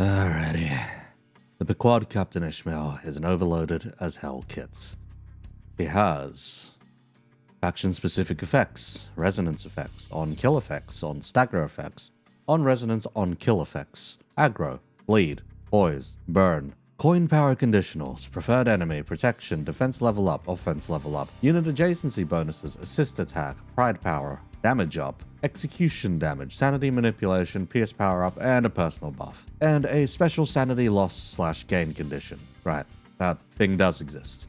Alrighty. The Pequod Captain Ishmael is an overloaded as hell kit. He has faction-specific effects, resonance effects, on-kill effects, on-stagger effects, on-resonance on-kill effects, aggro, bleed, poise, burn, coin power conditionals, preferred enemy, protection, defense level up, offense level up, unit adjacency bonuses, assist attack, pride power, damage up, execution damage, sanity manipulation, pierce power up, and a personal buff. And a special sanity loss / gain condition. Right, that thing does exist.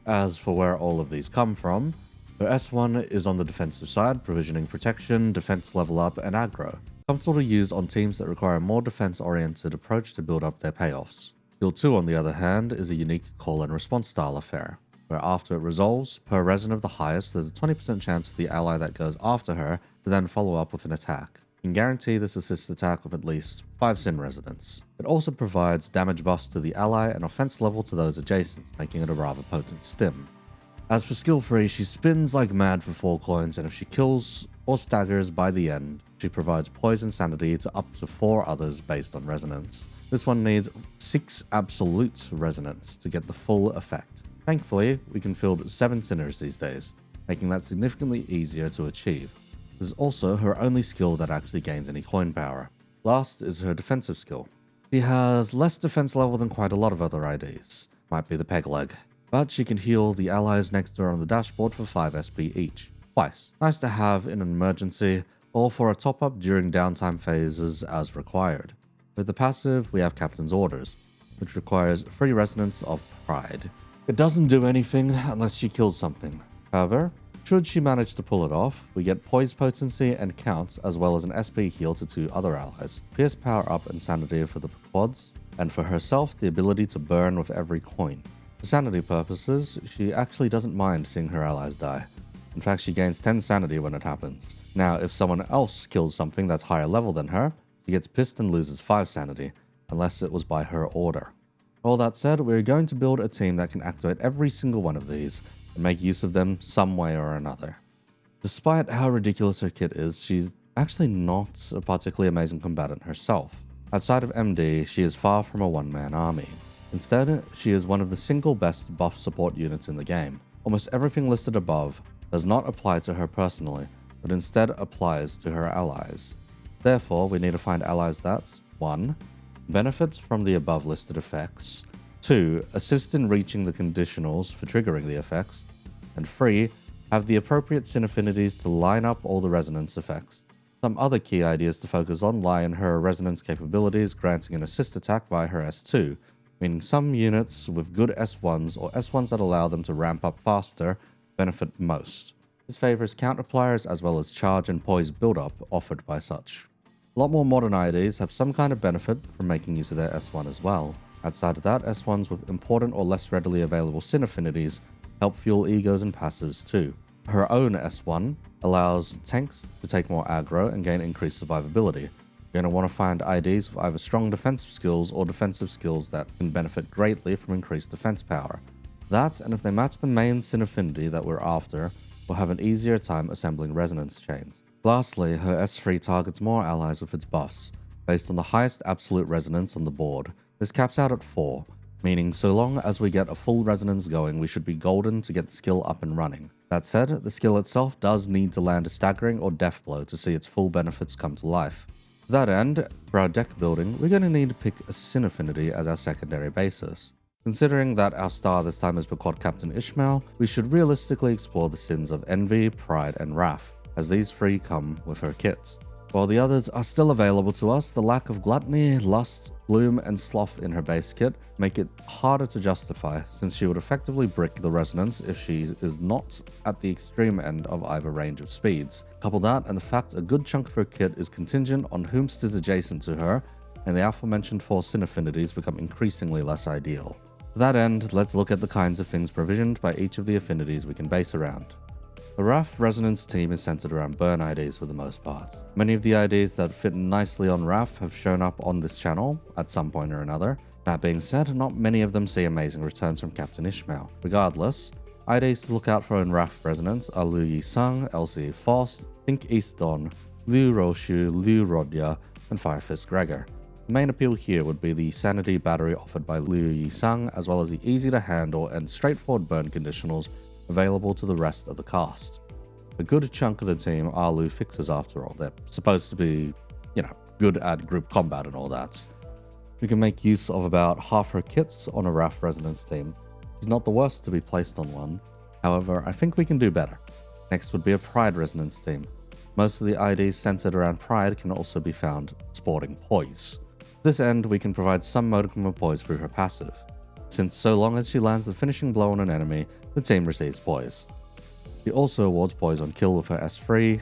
As for where all of these come from, the S1 is on the defensive side, provisioning protection, defense level up, and aggro. Comfortable to use on teams that require a more defense-oriented approach to build up their payoffs. Skill 2, on the other hand, is a unique call and response style affair, where after it resolves, per resin of the highest, there's a 20% chance for the ally that goes after her to then follow up with an attack. You can guarantee this assist attack with at least 5 sin resonance. It also provides damage buffs to the ally and offense level to those adjacent, making it a rather potent stim. As for skill 3, she spins like mad for 4 coins, and if she kills or staggers by the end, she provides poison sanity to up to 4 others based on resonance. This one needs 6 absolute resonance to get the full effect. Thankfully, we can field 7 sinners these days, making that significantly easier to achieve. This is also her only skill that actually gains any coin power. Last is her defensive skill. She has less defense level than quite a lot of other IDs. Might be the peg leg. But she can heal the allies next to her on the dashboard for 5 SP each. Twice. Nice to have in an emergency, or for a top-up during downtime phases as required. With the passive, we have Captain's Orders, which requires free resonance of pride. It doesn't do anything unless she kills something. However, should she manage to pull it off, we get poise potency and count, as well as an SP heal to 2 other allies, pierce power up and sanity for the Pequods, and for herself the ability to burn with every coin. For sanity purposes, she actually doesn't mind seeing her allies die. In fact, she gains 10 sanity when it happens. Now, if someone else kills something that's higher level than her, she gets pissed and loses 5 sanity, unless it was by her order. All that said, we're going to build a team that can activate every single one of these, and make use of them some way or another. Despite how ridiculous her kit is, she's actually not a particularly amazing combatant herself. Outside of MD, she is far from a one-man army. Instead, she is one of the single best buff support units in the game. Almost everything listed above does not apply to her personally, but instead applies to her allies. Therefore, we need to find allies that 1. Benefits from the above listed effects, 2. Assist in reaching the conditionals for triggering the effects, and 3. Have the appropriate sin affinities to line up all the resonance effects. Some other key ideas to focus on lie in her resonance capabilities, granting an assist attack by her S2, meaning some units with good S1s or S1s that allow them to ramp up faster benefit most. This favors counterpliers as well as charge and poise build-up offered by such. A lot more modern IDs have some kind of benefit from making use of their S1 as well. Outside of that, S1s with important or less readily available sin affinities help fuel E.G.Os and passives too. Her own S1 allows tanks to take more aggro and gain increased survivability. You're going to want to find IDs with either strong defensive skills or defensive skills that can benefit greatly from increased defense power. That, and if they match the main sin affinity that we're after, we'll have an easier time assembling resonance chains. Lastly, her S3 targets more allies with its buffs, based on the highest absolute resonance on the board. This caps out at 4, meaning so long as we get a full resonance going, we should be golden to get the skill up and running. That said, the skill itself does need to land a staggering or death blow to see its full benefits come to life. To that end, for our deck building, we're going to need to pick a sin affinity as our secondary basis. Considering that our star this time is Pequod Captain Ishmael, we should realistically explore the sins of Envy, Pride, and Wrath, as these 3 come with her kit. While the others are still available to us, the lack of Gluttony, Lust, Gloom, and Sloth in her base kit make it harder to justify, since she would effectively brick the resonance if she is not at the extreme end of either range of speeds. Couple that and the fact a good chunk of her kit is contingent on whomst is adjacent to her, and the aforementioned 4 sin affinities become increasingly less ideal. To that end, let's look at the kinds of things provisioned by each of the affinities we can base around. The Wrath Resonance team is centered around burn IDs for the most part. Many of the IDs that fit nicely on Wrath have shown up on this channel at some point or another. That being said, not many of them see amazing returns from Captain Ishmael. Regardless, IDs to look out for in Wrath Resonance are Liu Yi Sang, LC Faust, Think East Don, Liu Gregor, Liu Rodion, and Firefist Gregor. The main appeal here would be the sanity battery offered by Liu Yi Sang, as well as the easy to handle and straightforward burn conditionals available to the rest of the cast. A good chunk of the team are Liu fixers after all. They're supposed to be, good at group combat and all that. We can make use of about half her kits on a RAF Resonance team. She's not the worst to be placed on one, however, I think we can do better. Next would be a Pride Resonance team. Most of the IDs centered around Pride can also be found sporting poise. To this end, we can provide some modicum of poise through her passive, since so long as she lands the finishing blow on an enemy, the team receives poise. She also awards poise on kill with her S3,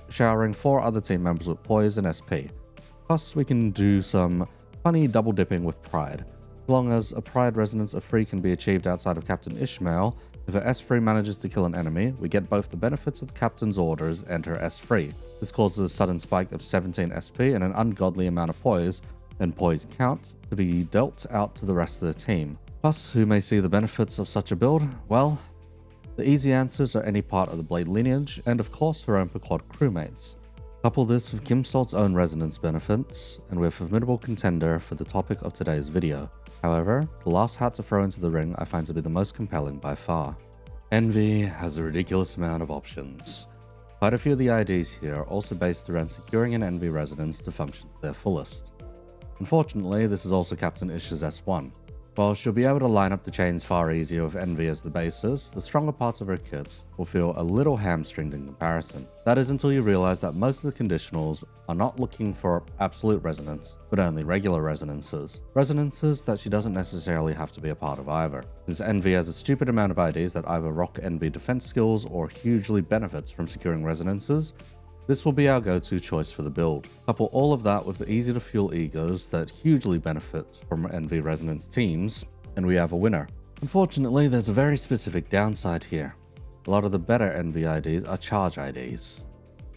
showering 4 other team members with poise and SP. Plus, we can do some funny double dipping with Pride. As long as a Pride Resonance of 3 can be achieved outside of Captain Ishmael, if her S3 manages to kill an enemy, we get both the benefits of the Captain's orders and her S3. This causes a sudden spike of 17 SP and an ungodly amount of poise and poise count to be dealt out to the rest of the team. Plus, who may see the benefits of such a build? Well, the easy answers are any part of the Blade lineage, and of course her own Pequod crewmates. Couple this with Gimsalt's own resonance benefits, and we're a formidable contender for the topic of today's video. However, the last hat to throw into the ring I find to be the most compelling by far. Envy has a ridiculous amount of options. Quite a few of the IDs here are also based around securing an Envy resonance to function to their fullest. Unfortunately, this is also Captain Ish's S1. While she'll be able to line up the chains far easier with Envy as the basis, the stronger parts of her kit will feel a little hamstringed in comparison. That is until you realize that most of the conditionals are not looking for absolute resonance, but only regular resonances. Resonances that she doesn't necessarily have to be a part of either, since Envy has a stupid amount of IDs that either rock Envy defense skills or hugely benefits from securing resonances. This will be our go-to choice for the build. Couple all of that with the easy to fuel egos that hugely benefit from Envy Resonance teams, and we have a winner. Unfortunately, there's a very specific downside here. A lot of the better Envy IDs are charge IDs.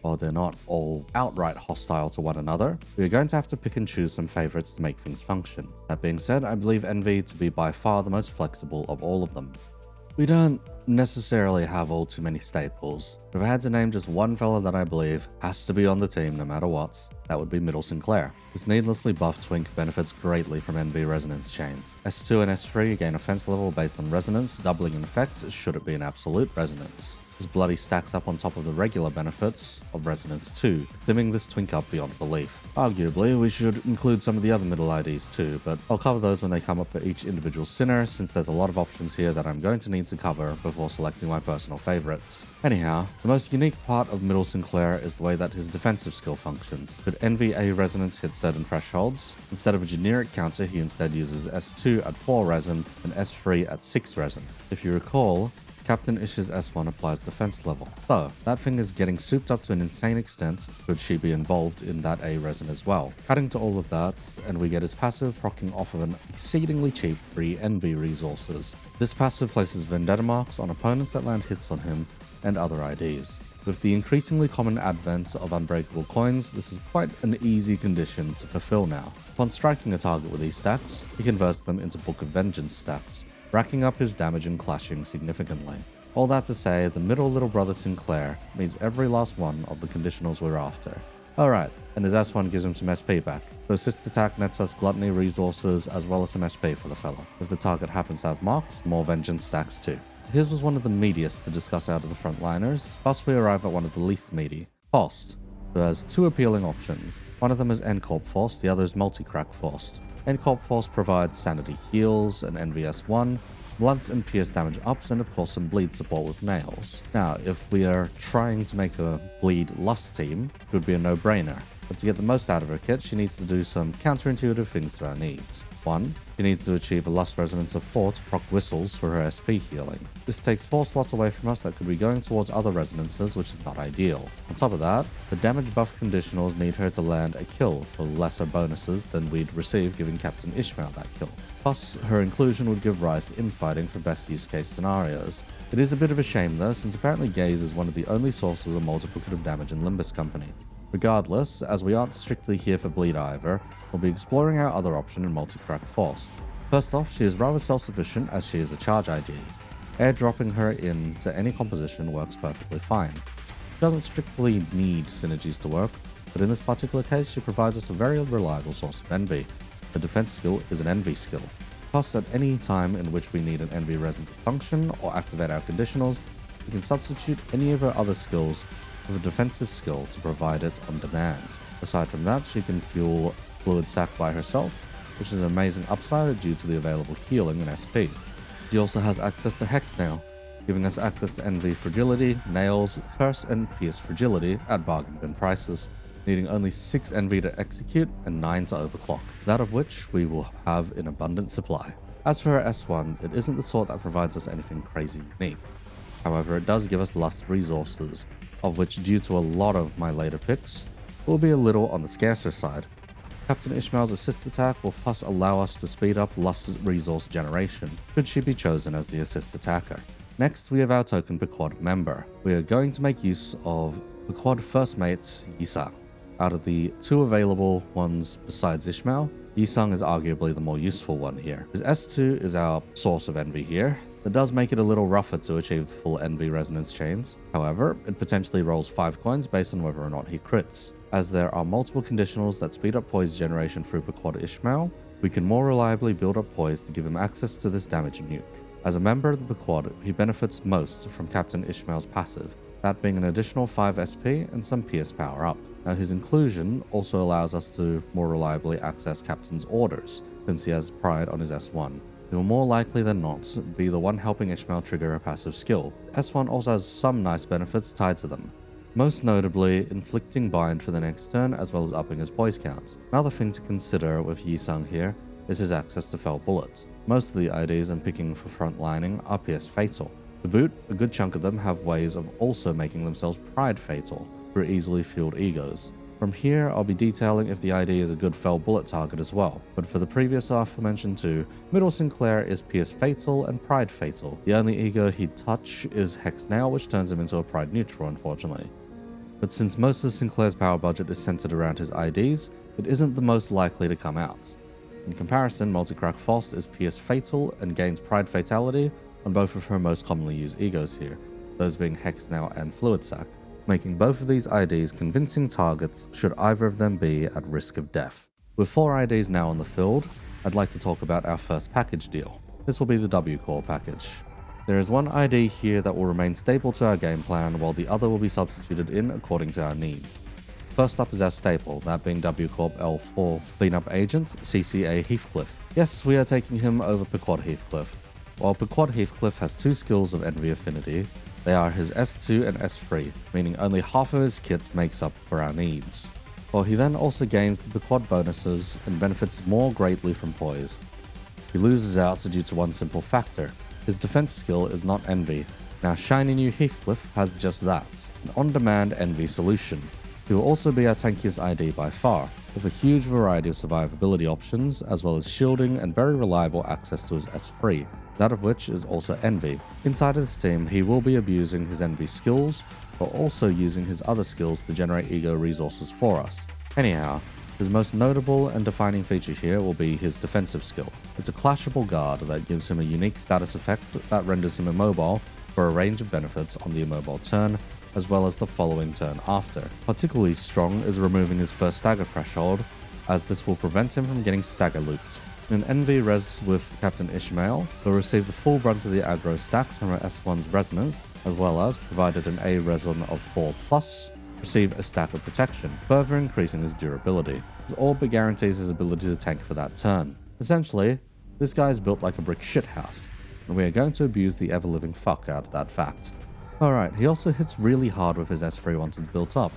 While they're not all outright hostile to one another, we are going to have to pick and choose some favorites to make things function. That being said, I believe Envy to be by far the most flexible of all of them. We don't necessarily have all too many staples. If I had to name just one fella that I believe has to be on the team no matter what, that would be Middle Sinclair. This needlessly buffed twink benefits greatly from Envy resonance chains. S2 and S3 gain offense level based on resonance, doubling in effect should it be an absolute resonance. This bloody stacks up on top of the regular benefits of Resonance 2, dimming this twink up beyond belief. Arguably, we should include some of the other middle IDs too, but I'll cover those when they come up for each individual sinner, since there's a lot of options here that I'm going to need to cover before selecting my personal favorites. Anyhow, the most unique part of Middle Sinclair is the way that his defensive skill functions. Should Envy A Resonance hit certain thresholds, instead of a generic counter, he instead uses S2 at 4 resin and S3 at 6 resin. If you recall, Captain Ish's S1 applies defense level, so that thing is getting souped up to an insane extent should she be involved in that A resin as well. Cutting to all of that, and we get his passive proccing off of an exceedingly cheap free Envy resources. This passive places vendetta marks on opponents that land hits on him and other IDs. With the increasingly common advent of unbreakable coins, this is quite an easy condition to fulfill now. Upon striking a target with these stacks, he converts them into Book of Vengeance stacks, racking up his damage and clashing significantly. All that to say, the middle little brother Sinclair meets every last one of the conditionals we're after. Alright, and his S1 gives him some SP back. The assist attack nets us gluttony resources as well as some SP for the fella. If the target happens to have marks, more vengeance stacks too. His was one of the meatiest to discuss out of the frontliners, thus we arrive at one of the least meaty, Faust, who has 2 appealing options. One of them is Encorp Faust, the other is MultiCrack Faust. Encorp Faust provides sanity heals, an NVS1, blunt and pierce damage ups, and of course some bleed support with nails. Now, if we are trying to make a bleed lust team, it would be a no-brainer. But to get the most out of her kit, she needs to do some counterintuitive things to our needs. 1. She needs to achieve a lust resonance of 4 to proc whistles for her SP healing. This takes 4 slots away from us that could be going towards other resonances, which is not ideal. On top of that, the damage buff conditionals need her to land a kill for lesser bonuses than we'd receive giving Captain Ishmael that kill. Plus, her inclusion would give rise to infighting for best use case scenarios. It is a bit of a shame though, since apparently Gaze is one of the only sources of multiplicative damage in Limbus Company. Regardless, as we aren't strictly here for bleed either, we'll be exploring our other option in MultiCrack Faust. First off, she is rather self-sufficient as she is a charge ID. Airdropping her into any composition works perfectly fine. She doesn't strictly need synergies to work, but in this particular case she provides us a very reliable source of envy. Her defense skill is an envy skill. Costs at any time in which we need an envy resin to function or activate our conditionals, we can substitute any of her other skills with a defensive skill to provide it on demand. Aside from that, she can fuel Fluid Sac by herself, which is an amazing upside due to the available healing and SP. She also has access to Hex now, giving us access to Envy Fragility, Nails, Curse, and Pierce Fragility at bargain bin prices, needing only 6 Envy to execute and 9 to overclock, that of which we will have in abundant supply. As for her S1, it isn't the sort that provides us anything crazy unique. However, it does give us Lust resources, of which due to a lot of my later picks, will be a little on the scarcer side. Captain Ishmael's assist attack will thus allow us to speed up Lust's resource generation, should she be chosen as the assist attacker. Next, we have our token Pequod member. We are going to make use of Pequod first mate Yi Sang. Out of the 2 available ones besides Ishmael, Yi Sang is arguably the more useful one here. His S2 is our source of envy here. That does make it a little rougher to achieve the full envy resonance chains. However, it potentially rolls 5 coins based on whether or not he crits. As there are multiple conditionals that speed up poise generation through Pequod Ishmael, we can more reliably build up poise to give him access to this damage nuke. As a member of the Pequod, he benefits most from Captain Ishmael's passive, that being an additional 5 SP and some PS power up. Now his inclusion also allows us to more reliably access Captain's orders, since he has pride on his S1. He will more likely than not be the one helping Ishmael trigger a passive skill. S1 also has some nice benefits tied to them, most notably inflicting bind for the next turn as well as upping his poise count. Another thing to consider with Yi Sang here is his access to fell bullets. Most of the IDs I'm picking for frontlining are PS fatal. To boot, a good chunk of them have ways of also making themselves pride fatal through easily fueled egos. From here, I'll be detailing if the ID is a good fell bullet target as well, but for the previous aforementioned 2, Middle Sinclair is PS Fatal and Pride Fatal. The only ego he'd touch is Hex now, which turns him into a Pride Neutral unfortunately. But since most of Sinclair's power budget is centered around his IDs, it isn't the most likely to come out. In comparison, MultiCrack Faust is PS Fatal and gains Pride Fatality on both of her most commonly used egos here, those being Hex now and Fluid Sac, making both of these IDs convincing targets should either of them be at risk of death. With 4 IDs now on the field, I'd like to talk about our first package deal. This will be the W-Core package. There is one ID here that will remain stable to our game plan, while the other will be substituted in according to our needs. First up is our staple, that being W-Corp L4 Cleanup Agent CCA Heathcliff. Yes, we are taking him over Pequod Heathcliff. While Pequod Heathcliff has 2 skills of Envy Affinity, they are his S2 and S3, meaning only half of his kit makes up for our needs. While he then also gains the Pequod bonuses and benefits more greatly from poise. He loses out due to one simple factor. His defense skill is not Envy. Now shiny new Heathcliff has just that, an on-demand Envy solution. He will also be our tankiest ID by far, with a huge variety of survivability options, as well as shielding and very reliable access to his S3, that of which is also Envy. Inside of this team, he will be abusing his Envy skills, but also using his other skills to generate ego resources for us. Anyhow, his most notable and defining feature here will be his defensive skill. It's a clashable guard that gives him a unique status effect that renders him immobile for a range of benefits on the immobile turn, as well as the following turn after. Particularly strong is removing his first stagger threshold, as this will prevent him from getting stagger looped. In Envy Res with Captain Ishmael, he'll receive the full brunt of the aggro stacks from her S1's Resonance, as well as, provided an A Reson of 4+, receive a stack of protection, further increasing his durability. His orb guarantees his ability to tank for that turn. Essentially, this guy is built like a brick shithouse, and we are going to abuse the ever-living fuck out of that fact. Alright, he also hits really hard with his S3 once it's built up.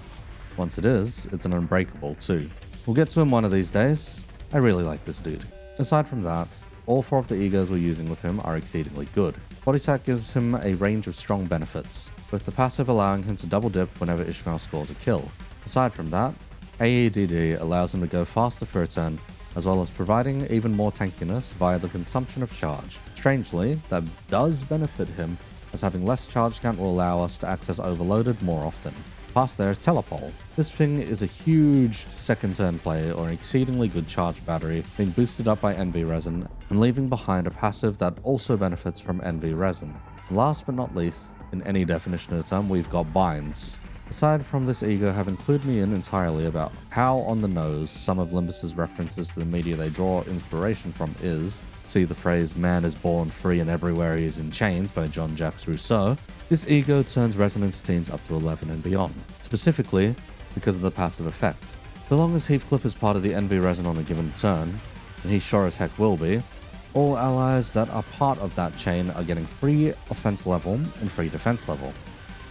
Once it is, it's an unbreakable too. We'll get to him one of these days. I really like this dude. Aside from that, all 4 of the egos we're using with him are exceedingly good. Body Sack gives him a range of strong benefits, with the passive allowing him to double dip whenever Ishmael scores a kill. Aside from that, AEDD allows him to go faster for a turn, as well as providing even more tankiness via the consumption of charge. Strangely, that does benefit him, as having less charge count will allow us to access Overloaded more often. Past there is Telepole. This thing is a huge second turn play or an exceedingly good charge battery being boosted up by Envy Resin and leaving behind a passive that also benefits from Envy Resin. Last but not least, in any definition of the term, we've got Binds. Aside from this, E.G.O have included me in entirely about how on the nose some of Limbus's references to the media they draw inspiration from is. See the phrase "man is born free and everywhere he is in chains" by Jean-Jacques Rousseau. This E.G.O turns resonance teams up to 11 and beyond, specifically because of the passive effect. So long as Heathcliff is part of the NV resin on a given turn, and he sure as heck will be, all allies that are part of that chain are getting free offense level and free defense level.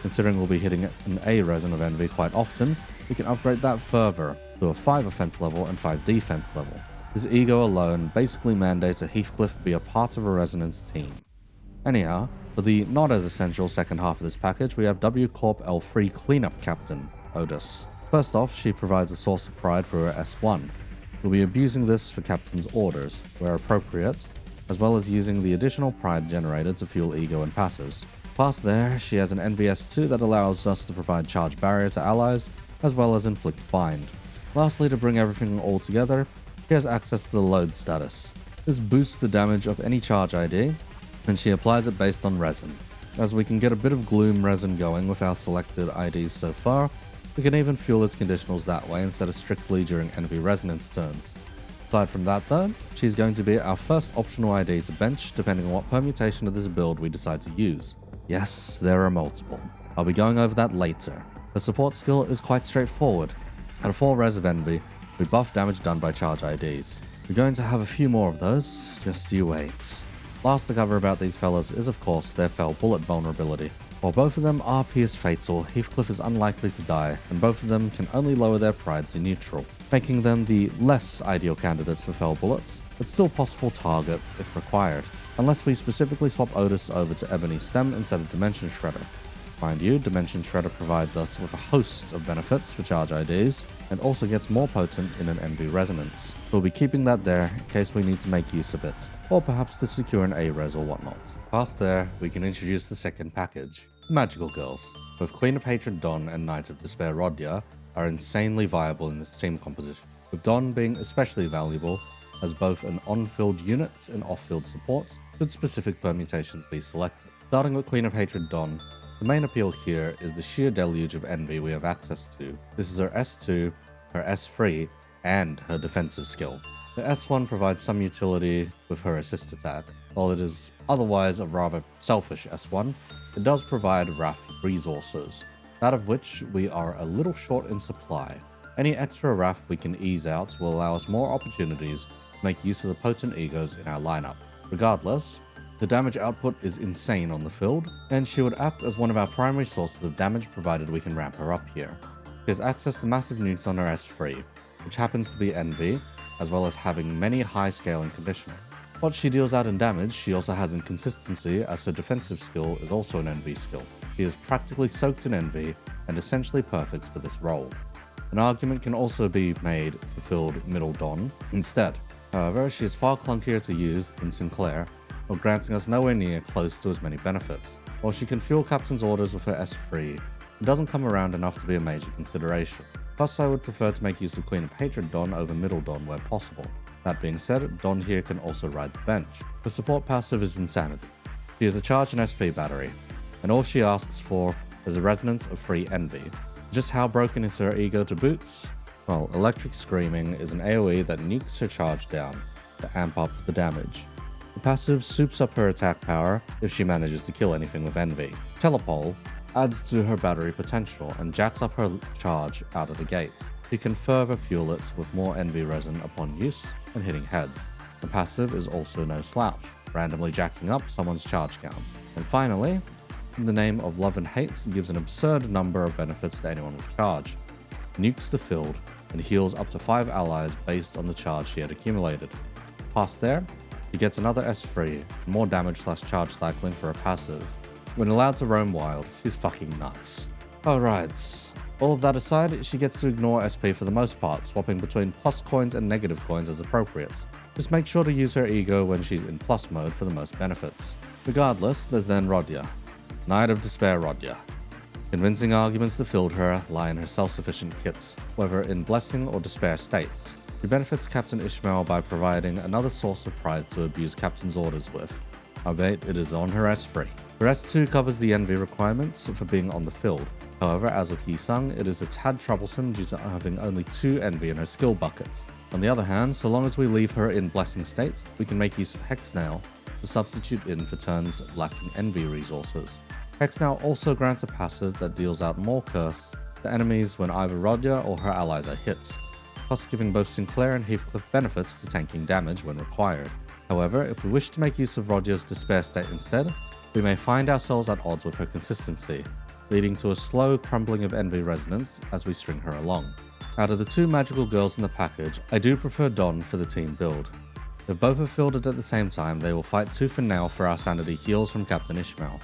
Considering we'll be hitting an A resin of NV quite often, we can upgrade that further to a 5 offense level and 5 defense level. This E.G.O alone basically mandates that Heathcliff be a part of a resonance team. Anyhow, for the not as essential second half of this package, we have W Corp L3 Cleanup Captain, Outis. First off, she provides a source of pride for her S1. We'll be abusing this for Captain's orders, where appropriate, as well as using the additional pride generated to fuel E.G.O and passives. Past there, she has an NBS2 that allows us to provide charge barrier to allies, as well as inflict bind. Lastly, to bring everything all together, she has access to the load status. This boosts the damage of any charge ID, and she applies it based on resin. As we can get a bit of gloom resin going with our selected IDs so far, we can even fuel its conditionals that way instead of strictly during NV resonance turns. Aside from that though, she's going to be our first optional ID to bench depending on what permutation of this build we decide to use. Yes, there are multiple. I'll be going over that later. The support skill is quite straightforward. At a 4 res of Envy, we buff damage done by charge IDs. We're going to have a few more of those, just you wait. Last to cover about these fellas is of course their fell bullet vulnerability. While both of them are pierce fatal, Heathcliff is unlikely to die, and both of them can only lower their pride to neutral, making them the less ideal candidates for fell bullets, but still possible targets if required, unless we specifically swap Outis over to Ebony Stem instead of Dimension Shredder. Mind you, Dimension Shredder provides us with a host of benefits for charge IDs, and also gets more potent in an NV resonance. We'll be keeping that there in case we need to make use of it, or perhaps to secure an A-res or whatnot. Past there, we can introduce the second package. Magical Girls, both Queen of Hatred Dawn and Knight of Despair Rodion are insanely viable in this team composition, with Dawn being especially valuable as both an on-field unit and off-field support, should specific permutations be selected. Starting with Queen of Hatred Dawn, the main appeal here is the sheer deluge of envy we have access to. This is her S2, her S3, and her defensive skill. The S1 provides some utility with her assist attack. While it is otherwise a rather selfish S1, it does provide Wrath resources, that of which we are a little short in supply. Any extra Wrath we can ease out will allow us more opportunities to make use of the potent E.G.Os in our lineup. Regardless, the damage output is insane on the field, and she would act as one of our primary sources of damage provided we can ramp her up here. She has access to massive nukes on her S3, which happens to be Envy, as well as having many high scaling conditionals. What she deals out in damage, she also has in consistency, as her defensive skill is also an Envy skill. She is practically soaked in Envy, and essentially perfect for this role. An argument can also be made to field Middle Dawn instead. However, she is far clunkier to use than Sinclair, while granting us nowhere near close to as many benefits. While she can fuel Captain's orders with her S3, it doesn't come around enough to be a major consideration. Plus, I would prefer to make use of Queen of Hatred Dawn over Middle Dawn where possible. That being said, Dawn here can also ride the bench. Her support passive is Insanity. She is a charge and SP battery, and all she asks for is a resonance of free envy. Just how broken is her E.G.O to boots? Well, Electric Screaming is an AoE that nukes her charge down to amp up the damage. The passive soups up her attack power if she manages to kill anything with envy. Telepole adds to her battery potential and jacks up her charge out of the gate. She can further fuel it with more envy resin upon use and hitting heads. The passive is also no slouch, randomly jacking up someone's charge counts. And finally, in the name of Love and Hate, gives an absurd number of benefits to anyone with charge. Nukes the field and heals up to 5 allies based on the charge she had accumulated. Past there, she gets another S3, more damage/charge cycling for a passive. When allowed to roam wild, she's fucking nuts. Alright, all of that aside, she gets to ignore SP for the most part, swapping between plus coins and negative coins as appropriate. Just make sure to use her E.G.O when she's in plus mode for the most benefits. Regardless, there's then Rodion, Knight of Despair Rodion. Convincing arguments to field her lie in her self-sufficient kits, whether in Blessing or Despair states. She benefits Captain Ishmael by providing another source of pride to abuse Captain's orders with, albeit it is on her S3. Her S2 covers the envy requirements for being on the field. However, as with Yi Sang, it is a tad troublesome due to having only 2 envy in her skill bucket. On the other hand, so long as we leave her in blessing state, we can make use of Hex Nail to substitute in for turns lacking envy resources. Hex Nail also grants a passive that deals out more curse to enemies when either Rodion or her allies are hit, thus giving both Sinclair and Heathcliff benefits to tanking damage when required. However, if we wish to make use of Rodion's despair state instead, we may find ourselves at odds with her consistency, leading to a slow crumbling of envy resonance as we string her along. Out of the 2 magical girls in the package, I do prefer Don for the team build. If both are fielded at the same time, they will fight tooth and nail for our sanity heals from Captain Ishmael,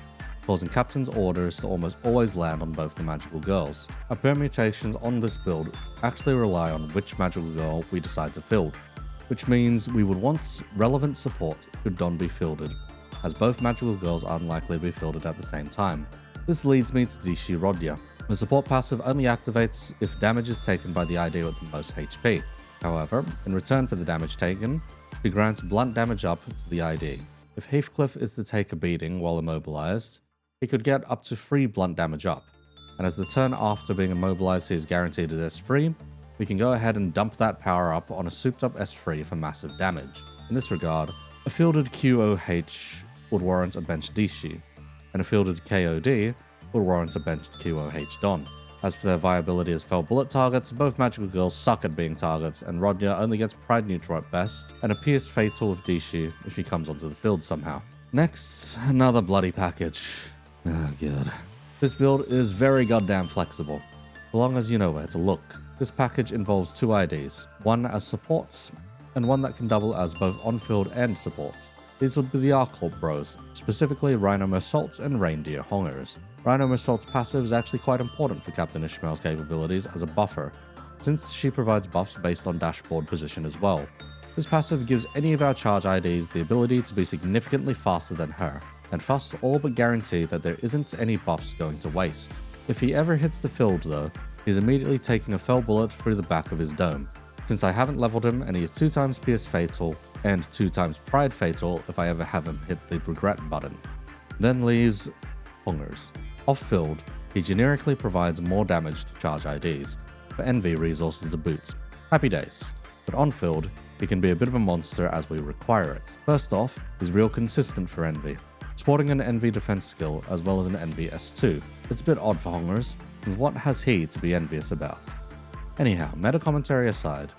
causing Captain's orders to almost always land on both the magical girls. Our permutations on this build actually rely on which magical girl we decide to field, which means we would want relevant support should Don be fielded, as both magical girls are unlikely to be fielded at the same time. This leads me to Dishi Rodion. The support passive only activates if damage is taken by the ID with the most HP. However, in return for the damage taken, she grants blunt damage up to the ID. If Heathcliff is to take a beating while immobilized, he could get up to 3 blunt damage up, and as the turn after being immobilized he is guaranteed at S3, we can go ahead and dump that power up on a souped up S3 for massive damage. In this regard, a fielded QOH would warrant a benched Dishi, and a fielded KOD would warrant a benched QOH Don. As for their viability as fell bullet targets, both magical girls suck at being targets, and Rodion only gets pride neutral at best, and appears fatal with Dishi if he comes onto the field somehow. Next, another bloody package. Oh god. This build is very goddamn flexible, so long as you know where to look. This package involves 2 IDs, one as supports, and one that can double as both on-field and supports. These would be the R-Corp bros, specifically Rhino Meursault and Reindeer Hongers. Rhino Meursault's passive is actually quite important for Captain Ishmael's capabilities as a buffer, since she provides buffs based on dashboard position as well. This passive gives any of our charge IDs the ability to be significantly faster than her, and thus all but guarantee that there isn't any buffs going to waste. If he ever hits the field though, he's immediately taking a fell bullet through the back of his dome, since I haven't leveled him and he is 2 times Pierce Fatal and 2 times Pride Fatal if I ever have him hit the regret button. Then leaves Hongers. Off-field, he generically provides more damage to charge IDs, for envy resources to boot. Happy days. But on-field, he can be a bit of a monster as we require it. First off, he's real consistent for envy, sporting an envy defense skill as well as an envy S2. It's a bit odd for Hongers, because what has he to be envious about? Anyhow, meta commentary aside,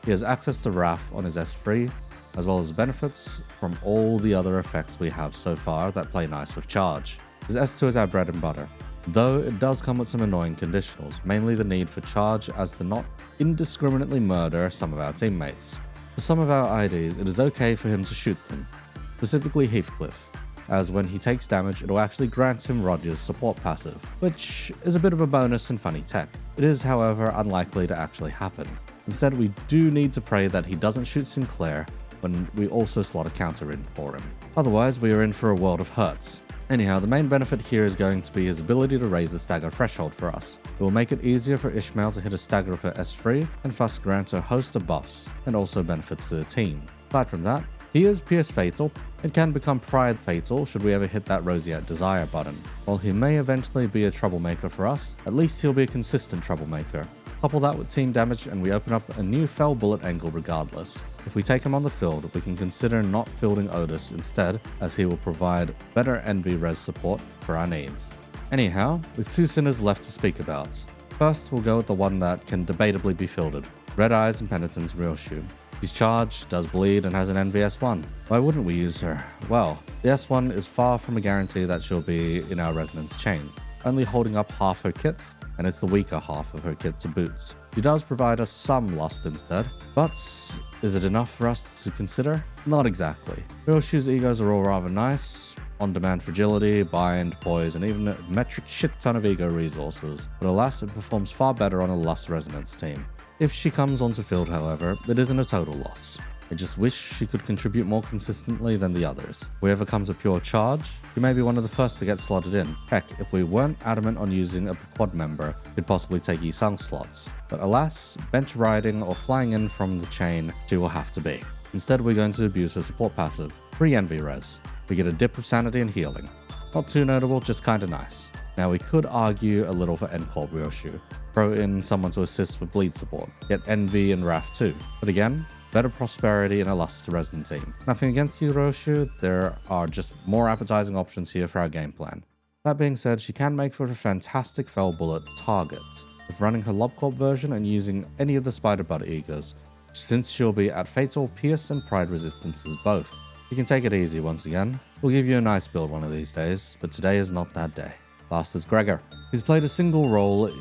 he has access to Wrath on his S3, as well as benefits from all the other effects we have so far that play nice with charge. His S2 is our bread and butter, though it does come with some annoying conditionals, mainly the need for charge as to not indiscriminately murder some of our teammates. For some of our IDs, it is okay for him to shoot them, specifically Heathcliff, as when he takes damage it will actually grant him Rodion's support passive, which is a bit of a bonus and funny tech. It is however unlikely to actually happen. Instead we do need to pray that he doesn't shoot Sinclair when we also slot a counter in for him. Otherwise we are in for a world of hurts. Anyhow, the main benefit here is going to be his ability to raise the stagger threshold for us. It will make it easier for Ishmael to hit a stagger of her S3 and thus grant a host of buffs, and also benefits to the team. Aside from that, he is Pierce Fatal and can become Pride Fatal should we ever hit that Roseate Desire button. While he may eventually be a troublemaker for us, at least he'll be a consistent troublemaker. Couple that with team damage and we open up a new fell bullet angle regardless. If we take him on the field, we can consider not fielding Outis instead, as he will provide better envy res support for our needs. Anyhow, we've 2 sinners left to speak about. First, we'll go with the one that can debatably be fielded, Red Eyes and Penitence Ryoushu. She's charged, does bleed, and has an envy S1. Why wouldn't we use her? Well, the S1 is far from a guarantee that she'll be in our resonance chains, only holding up half her kit, and it's the weaker half of her kit to boot. She does provide us some lust instead, but is it enough for us to consider? Not exactly. Ryoshu's E.G.Os are all rather nice, on-demand fragility, bind, poise, and even a metric shit ton of E.G.O resources, but alas it performs far better on a lust resonance team. If she comes onto field however, it isn't a total loss. I just wish she could contribute more consistently than the others. If we ever comes a pure charge, she may be one of the first to get slotted in. Heck, if we weren't adamant on using a Pequod member, we'd possibly take Yi Sang slots. But alas, bench riding or flying in from the chain, she will have to be. Instead we're going to abuse her support passive. Free envy res. We get a dip of sanity and healing. Not too notable, just kinda nice. Now we could argue a little for Eyes Ryoushu. Throw in someone to assist with bleed support. Get Envy and Wrath too. But again, better prosperity and a lust to Resin team. Nothing against you, Ryoushu, there are just more appetizing options here for our game plan. That being said, she can make for a fantastic Fell Bullet target, with running her Lobcorp version and using any of the Spider Butt E.G.Os, since she'll be at Fatal, Pierce, and Pride resistances both. You can take it easy once again. We'll give you a nice build one of these days, but today is not that day. Last is Gregor. He's played a single role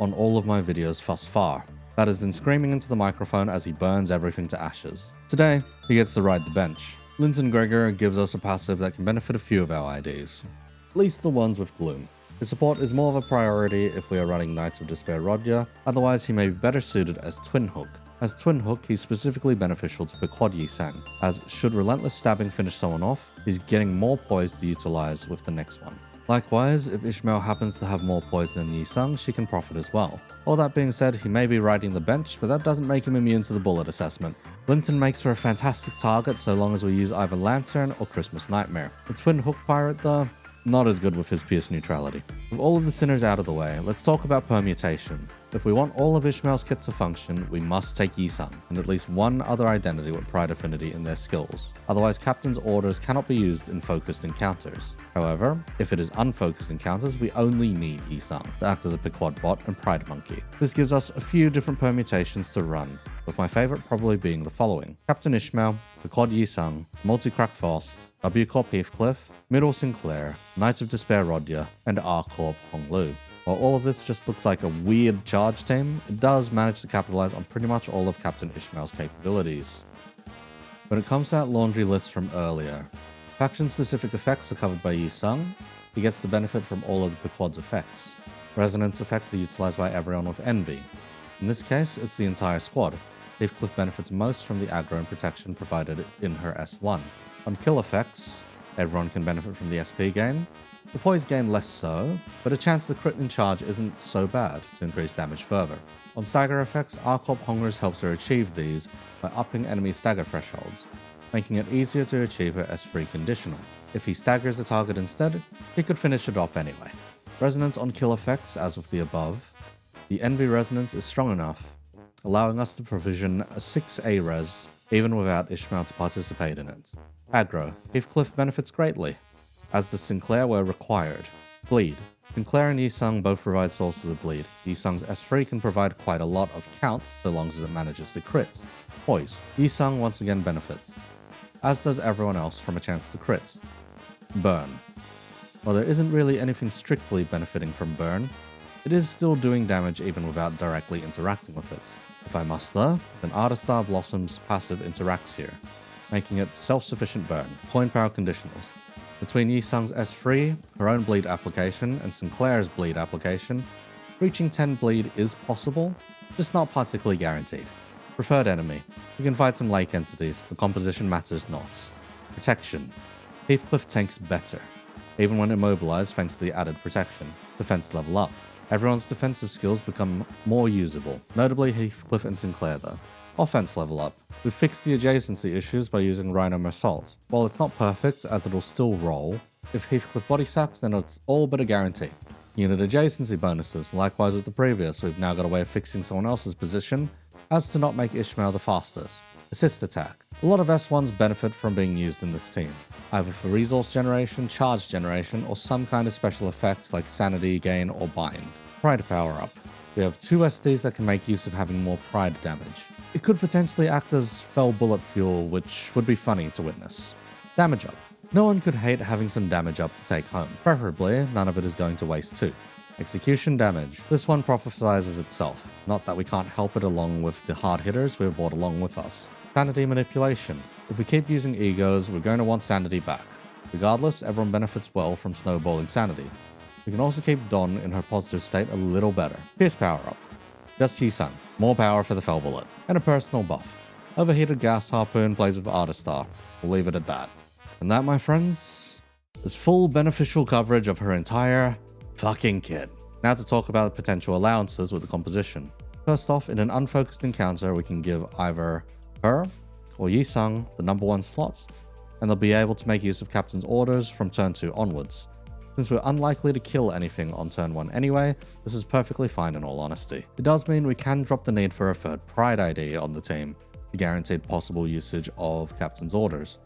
on all of my videos thus far. That has been screaming into the microphone as he burns everything to ashes. Today, he gets to ride the bench. Linton Gregor gives us a passive that can benefit a few of our IDs, at least the ones with Gloom. His support is more of a priority if we are running Knights of Despair Rodion, otherwise he may be better suited as Twin Hook. As Twin Hook, he's specifically beneficial to Pequod Yi Sang, as should Relentless Stabbing finish someone off, he's getting more poise to utilize with the next one. Likewise, if Ishmael happens to have more poise than Yi Sang, she can profit as well. All that being said, he may be riding the bench, but that doesn't make him immune to the bullet assessment. Linton makes for a fantastic target so long as we use either Lantern or Christmas Nightmare. The Twin Hook Pirate though, not as good with his pierce neutrality. With all of the sinners out of the way, let's talk about permutations. If we want all of Ishmael's kit to function, we must take Yi Sang, and at least one other identity with Pride Affinity in their skills. Otherwise, Captain's orders cannot be used in focused encounters. However, if it is unfocused encounters, we only need Yi Sang to act as a Pequod bot and Pride Monkey. This gives us a few different permutations to run, with my favorite probably being the following: Captain Ishmael, Pequod Yi Sang, MultiCrack Faust, W-Corp Heathcliff, Middle Sinclair, Knights of Despair Rodion, and R-Corp Honglu. While all of this just looks like a weird charge team, it does manage to capitalize on pretty much all of Captain Ishmael's capabilities. When it comes to that laundry list from earlier, faction-specific effects are covered by Yi Sang. He gets the benefit from all of the Pequod's effects. Resonance effects are utilized by everyone with Envy. In this case, it's the entire squad. Heathcliff benefits most from the aggro and protection provided in her S1. On kill effects, everyone can benefit from the SP gain. The poise gain less so, but a chance to crit in charge isn't so bad to increase damage further. On stagger effects, R-Corp Hongers helps her achieve these by upping enemy stagger thresholds, making it easier to achieve her S3 conditional. If he staggers a target instead, he could finish it off anyway. Resonance on kill effects, as with the above. The Envy resonance is strong enough, allowing us to provision a 6A res even without Ishmael to participate in it. Aggro. Heathcliff benefits greatly, as the Sinclair were required. Bleed. Sinclair and Yi Sang both provide sources of bleed. Yi Sang's S3 can provide quite a lot of counts so long as it manages to crit. Poise. Yi Sang once again benefits, as does everyone else from a chance to crit. Burn. While there isn't really anything strictly benefiting from burn, it is still doing damage even without directly interacting with it. If I must though, then Artistar Blossom's passive interacts here, making it self-sufficient burn. Coin power conditionals. Between Yi Sang's S3, her own bleed application, and Sinclair's bleed application, reaching 10 bleed is possible, just not particularly guaranteed. Preferred enemy. You can fight some lake entities, the composition matters not. Protection. Heathcliff tanks better, even when immobilized thanks to the added protection. Defense level up. Everyone's defensive skills become more usable, notably Heathcliff and Sinclair though. Offense level up. We've fixed the adjacency issues by using Rhino Meursault. While it's not perfect, as it'll still roll, if Heathcliff body sacks, then it's all but a guarantee. Unit adjacency bonuses. Likewise with the previous, we've now got a way of fixing someone else's position, as to not make Ishmael the fastest. Assist attack. A lot of S1s benefit from being used in this team, either for resource generation, charge generation, or some kind of special effects like sanity gain or bind. Pride power up. We have 2 SDs that can make use of having more pride damage. It could potentially act as fell bullet fuel, which would be funny to witness. Damage up. No one could hate having some damage up to take home. Preferably, none of it is going to waste too. Execution damage. This one prophesizes itself. Not that we can't help it along with the hard hitters we've brought along with us. Sanity manipulation. If we keep using E.G.Os, we're going to want sanity back. Regardless, everyone benefits well from snowballing sanity. We can also keep Dawn in her positive state a little better. Pierce power up. Just Yi Sang. More power for the fell bullet. And a personal buff. Overheated gas harpoon plays with Artistar. We'll leave it at that. And that, my friends, is full beneficial coverage of her entire fucking kit. Now to talk about potential allowances with the composition. First off, in an unfocused encounter, we can give either her or Yi Sang the number 1 slots, and they'll be able to make use of Captain's orders from turn 2 onwards. Since we're unlikely to kill anything on turn 1 anyway, this is perfectly fine in all honesty. It does mean we can drop the need for a third Pride ID on the team, the guaranteed possible usage of Captain's orders.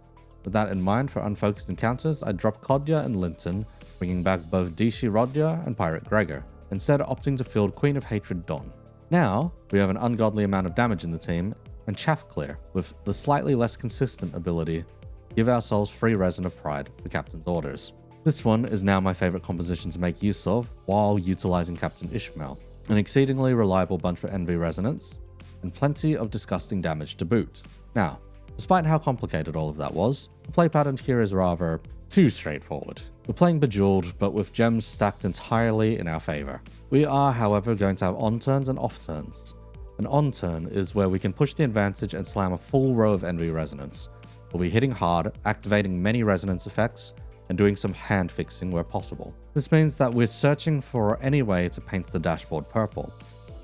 With that in mind, for unfocused encounters, I dropped Kodya and Linton, bringing back both Dishi Rodion and Pirate Gregor, instead opting to field Queen of Hatred Dawn. Now, we have an ungodly amount of damage in the team, and Chaff Clear, with the slightly less consistent ability to give ourselves free Resin of Pride for Captain's orders. This one is now my favourite composition to make use of while utilising Captain Ishmael, an exceedingly reliable bunch for Envy Resonance, and plenty of disgusting damage to boot. Now, despite how complicated all of that was, the play pattern here is rather too straightforward. We're playing Bejeweled, but with gems stacked entirely in our favour. We are, however, going to have on-turns and off-turns. An on-turn is where we can push the advantage and slam a full row of Envy Resonance. We'll be hitting hard, activating many resonance effects, and doing some hand fixing where possible. This means that we're searching for any way to paint the dashboard purple.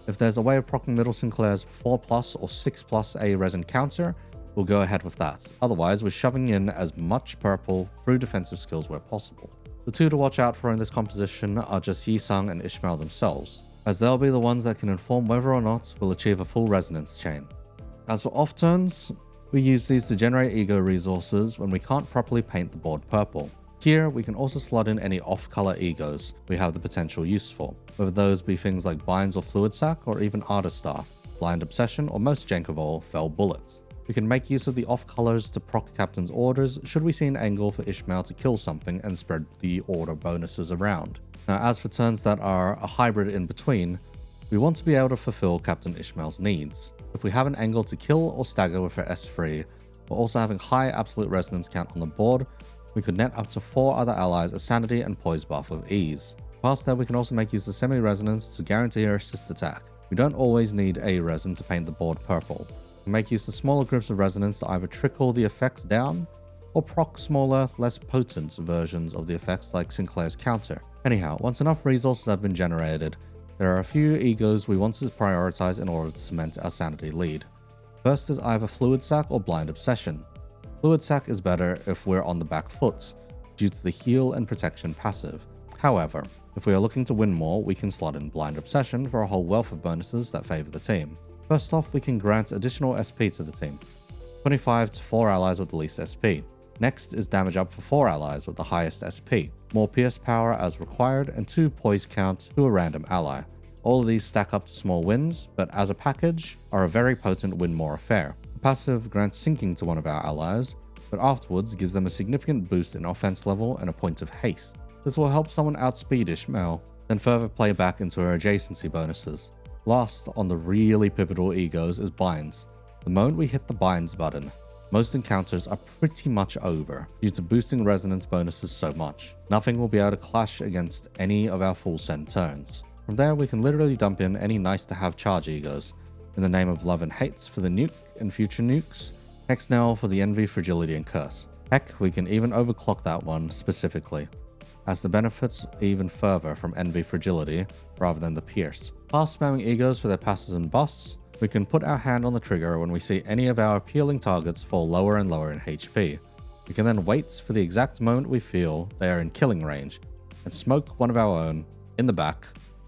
If there's a way of proccing middle Sinclair's 4+ or 6+ A resin counter, we'll go ahead with that. Otherwise, we're shoving in as much purple through defensive skills where possible. The two to watch out for in this composition are just Yi Sang and Ishmael themselves, as they'll be the ones that can inform whether or not we'll achieve a full resonance chain. As for off turns, we use these to generate E.G.O resources when we can't properly paint the board purple. Here, we can also slot in any off-color E.G.Os we have the potential use for, whether those be things like Binds or Fluid Sac, or even Artist Star, Blind Obsession, or most jank of all, Fell Bullet. We can make use of the off-colors to proc Captain's orders should we see an angle for Ishmael to kill something and spread the order bonuses around. Now, as for turns that are a hybrid in between, we want to be able to fulfill Captain Ishmael's needs. If we have an angle to kill or stagger with our S3, while also having high absolute resonance count on the board, we could net up to 4 other allies a sanity and poise buff with ease. Past that, we can also make use of semi-resonance to guarantee our assist attack. We don't always need a resin to paint the board purple. We make use of smaller groups of resonance to either trickle the effects down, or proc smaller, less potent versions of the effects like Sinclair's counter. Anyhow, once enough resources have been generated, there are a few E.G.Os we want to prioritize in order to cement our sanity lead. First is either Fluid Sac or Blind Obsession. Fluid Sac is better if we're on the back foot, due to the heal and protection passive. However, if we are looking to win more, we can slot in Blind Obsession for a whole wealth of bonuses that favour the team. First off, we can grant additional SP to the team, 25 to 4 allies with the least SP. Next is damage up for 4 allies with the highest SP, more pierce power as required, and 2 poise count to a random ally. All of these stack up to small wins, but as a package, are a very potent win more affair. The passive grants sinking to one of our allies, but afterwards gives them a significant boost in offense level and a point of haste. This will help someone outspeed Ishmael, then further play back into her adjacency bonuses. Last on the really pivotal E.G.Os is Binds. The moment we hit the Binds button, most encounters are pretty much over due to boosting resonance bonuses so much. Nothing will be able to clash against any of our full send turns. From there, we can literally dump in any nice to have charge E.G.Os in the name of love and hates for the nuke and future nukes, Hexnail for the envy, fragility, and curse. Heck, we can even overclock that one specifically, as the benefits even further from envy fragility rather than the pierce. Fast spamming E.G.Os for their passes and buffs, we can put our hand on the trigger when we see any of our appealing targets fall lower and lower in HP. We can then wait for the exact moment we feel they are in killing range, and smoke one of our own in the back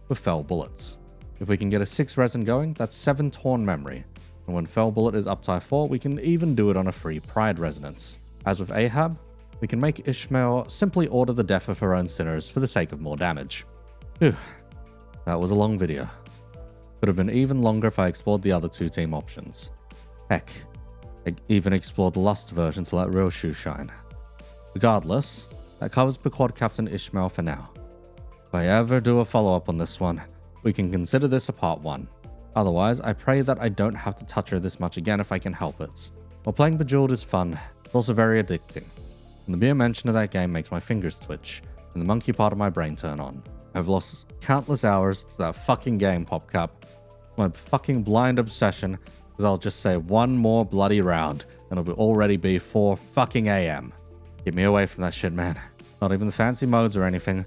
with Fell Bullets. If we can get a 6 resin going, that's 7 torn memory, and when Fell Bullet is up tie 4, we can even do it on a free Pride resonance. As with Ahab, we can make Ishmael simply order the death of her own sinners for the sake of more damage. Phew, that was a long video. Could have been even longer if I explored the other 2 team options. Heck, I even explored the Lust version to let Ryoushu shine. Regardless, that covers Pequod Captain Ishmael for now. If I ever do a follow-up on this one, we can consider this a part 1. Otherwise, I pray that I don't have to touch her this much again if I can help it. While playing Bejeweled is fun, it's also very addicting, and the mere mention of that game makes my fingers twitch and the monkey part of my brain turn on. I've lost countless hours to that fucking game, PopCap. My fucking blind obsession is I'll just say one more bloody round and it'll already be 4 fucking AM. Get me away from that shit, man. Not even the fancy modes or anything.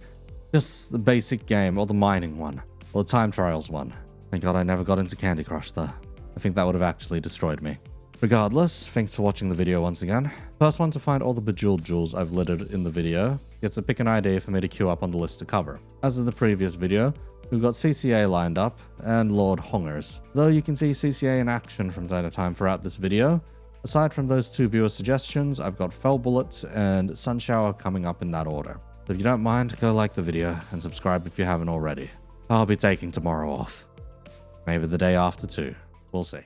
Just the basic game, or the mining one, or the time trials one. Thank God I never got into Candy Crush though. I think that would have actually destroyed me. Regardless, thanks for watching the video once again. First one to find all the bejeweled jewels I've littered in the video gets to pick an idea for me to queue up on the list to cover. As in the previous video, we've got CCA lined up, and Lord Hongers. Though you can see CCA in action from time to time throughout this video, aside from those two viewer suggestions, I've got Fell Bullets and Sun Shower coming up in that order. So if you don't mind, go like the video and subscribe if you haven't already. I'll be taking tomorrow off. Maybe the day after too. We'll see.